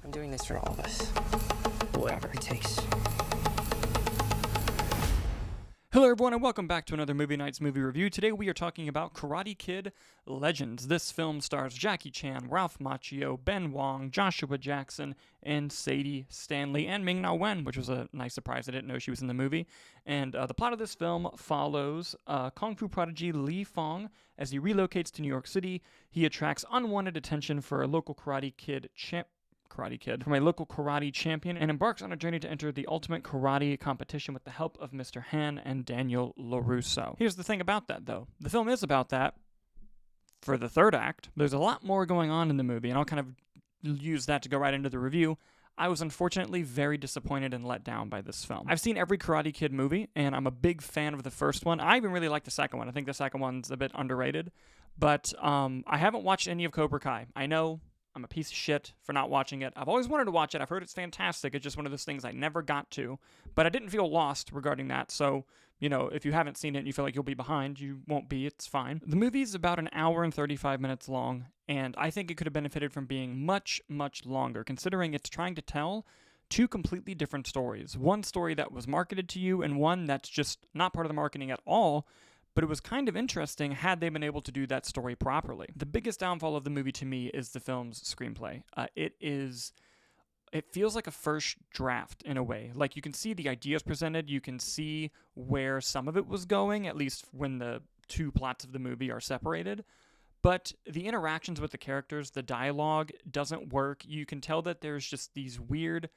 I'm doing this for all of us. Whatever it takes. Hello everyone and welcome back to another Movie Nights movie review. Today we are talking about Karate Kid Legends. This film stars Jackie Chan, Ralph Macchio, Ben Wang, Joshua Jackson, and Sadie, Stanley, and Ming-Na, which was a nice surprise. I didn't know she was in the movie. And the plot of this film follows Kung Fu prodigy Li Fong. As he relocates to New York City, he attracts unwanted attention for a local karate kid from a local karate champion and embarks on a journey to enter the ultimate karate competition with the help of Mr. Han and Daniel LaRusso. Here's the thing about that, though. The film is about that for the third act. There's a lot more going on in the movie, and I'll kind of use that to go right into the review. I was unfortunately very disappointed and let down by this film. I've seen every Karate Kid movie, and I'm a big fan of the first one. I even really like the second one. I think the second one's a bit underrated. But I haven't watched any of Cobra Kai. I know I'm a piece of shit for not watching it. I've always wanted to watch it. I've heard it's fantastic. It's just one of those things I never got to. But I didn't feel lost regarding that. So, if you haven't seen it and you feel like you'll be behind, you won't be. It's fine. The movie's about an hour and 35 minutes long, and I think it could have benefited from being much, much longer, considering it's trying to tell two completely different stories. One story that was marketed to you and one that's just not part of the marketing at all. But it was kind of interesting had they been able to do that story properly. The biggest downfall of the movie to me is the film's screenplay. It feels like a first draft in a way. Like, you can see the ideas presented, you can see where some of it was going, at least when the two plots of the movie are separated. But the interactions with the characters, the dialogue doesn't work. You can tell that there's just these weird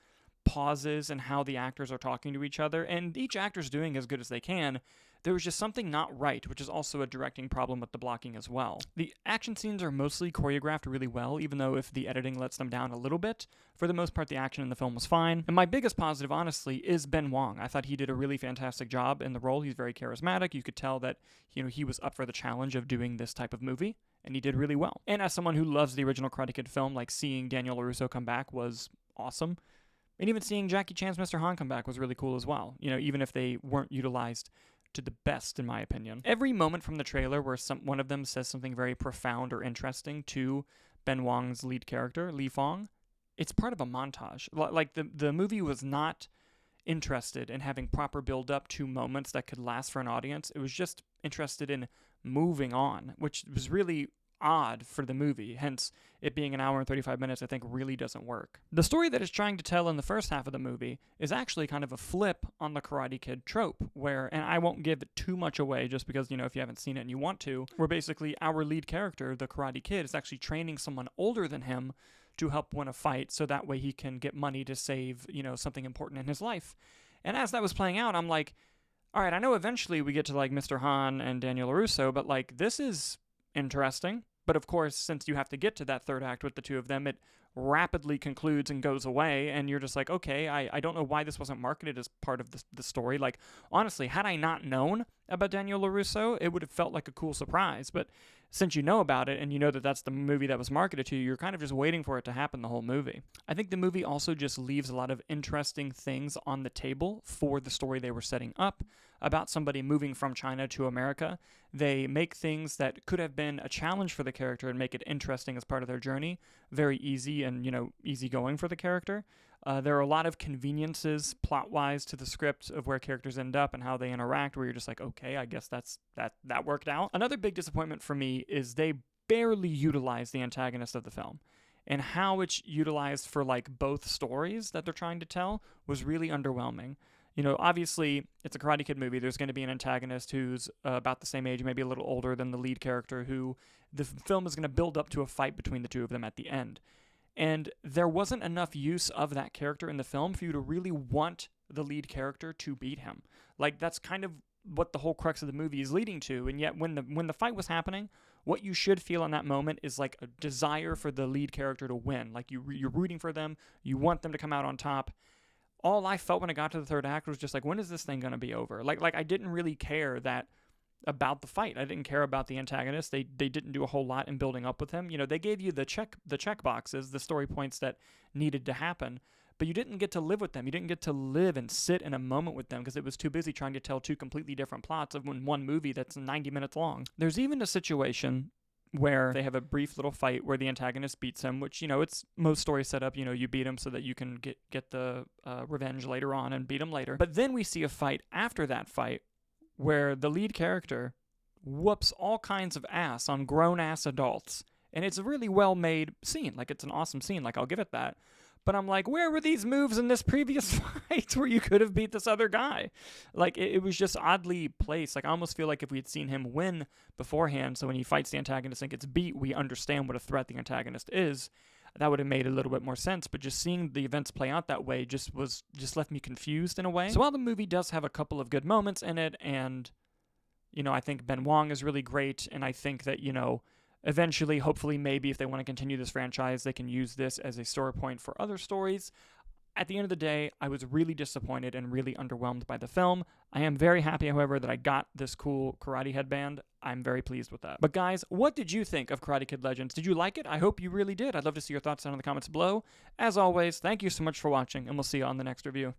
pauses in how the actors are talking to each other, and each actor's doing as good as they can. There was just something not right, which is also a directing problem with the blocking as well. The action scenes are mostly choreographed really well, even though if the editing lets them down a little bit. For the most part, the action in the film was fine. And my biggest positive, honestly, is Ben Wang. I thought he did a really fantastic job in the role. He's very charismatic. You could tell that, he was up for the challenge of doing this type of movie, and he did really well. And as someone who loves the original Karate Kid film, like, seeing Daniel LaRusso come back was awesome. And even seeing Jackie Chan's Mr. Han come back was really cool as well, even if they weren't utilized to the best, in my opinion. Every moment from the trailer where one of them says something very profound or interesting to Ben Wang's lead character, Li Fong, it's part of a montage. Like, the movie was not interested in having proper build-up to moments that could last for an audience. It was just interested in moving on, which was really odd for the movie, hence it being an hour and 35 minutes I think really doesn't work. The story that it's trying to tell in the first half of the movie is actually kind of a flip on the Karate Kid trope, and I won't give it too much away just because, if you haven't seen it and you want to, where basically our lead character, the Karate Kid, is actually training someone older than him to help win a fight so that way he can get money to save, something important in his life. And as that was playing out, I'm like, all right, I know eventually we get to like Mr. Han and Daniel LaRusso, but like, this is interesting. But of course, since you have to get to that third act with the two of them, it rapidly concludes and goes away, and you're just like, okay, I don't know why this wasn't marketed as part of the story. Like, honestly, had I not known about Daniel LaRusso, it would have felt like a cool surprise. But since you know about it and you know that that's the movie that was marketed to you, you're kind of just waiting for it to happen the whole movie. I think the movie also just leaves a lot of interesting things on the table for the story they were setting up about somebody moving from China to America. They make things that could have been a challenge for the character and make it interesting as part of their journey very easy and, easygoing for the character. There are a lot of conveniences plot-wise to the script of where characters end up and how they interact, where you're just like, okay, I guess that worked out. Another big disappointment for me is they barely utilize the antagonist of the film. And how it's utilized for like both stories that they're trying to tell was really underwhelming. Obviously, it's a Karate Kid movie. There's going to be an antagonist who's about the same age, maybe a little older than the lead character, who the film is going to build up to a fight between the two of them at the end. And there wasn't enough use of that character in the film for you to really want the lead character to beat him. Like, that's kind of what the whole crux of the movie is leading to. And yet, when the fight was happening, what you should feel in that moment is like a desire for the lead character to win. Like, you're rooting for them. You want them to come out on top. All I felt when I got to the third act was just like, when is this thing going to be over? Like I didn't really care about the fight. I didn't care about the antagonist. They didn't do a whole lot in building up with him. They gave you the check boxes, the story points that needed to happen, but you didn't get to live with them. You didn't get to live and sit in a moment with them because it was too busy trying to tell two completely different plots of one movie that's 90 minutes long. There's even a situation where they have a brief little fight where the antagonist beats him, which, you know, it's most stories set up, you know, you beat him so that you can get the revenge later on and beat him later. But then we see a fight after that fight where the lead character whoops all kinds of ass on grown-ass adults. And it's a really well-made scene. Like, it's an awesome scene. Like, I'll give it that. But I'm like, where were these moves in this previous fight where you could have beat this other guy? Like, it was just oddly placed. Like, I almost feel like if we had seen him win beforehand, so when he fights the antagonist and gets beat, we understand what a threat the antagonist is, that would have made a little bit more sense. But just seeing the events play out that way just left me confused in a way. So while the movie does have a couple of good moments in it, and, you know, I think Ben Wang is really great, and I think that, you know, eventually, hopefully, maybe if they want to continue this franchise, they can use this as a story point for other stories. At the end of the day, I was really disappointed and really underwhelmed by the film. I am very happy, however, that I got this cool karate headband. I'm very pleased with that. But guys, what did you think of Karate Kid Legends? Did you like it? I hope you really did. I'd love to see your thoughts down in the comments below. As always, thank you so much for watching, and we'll see you on the next review.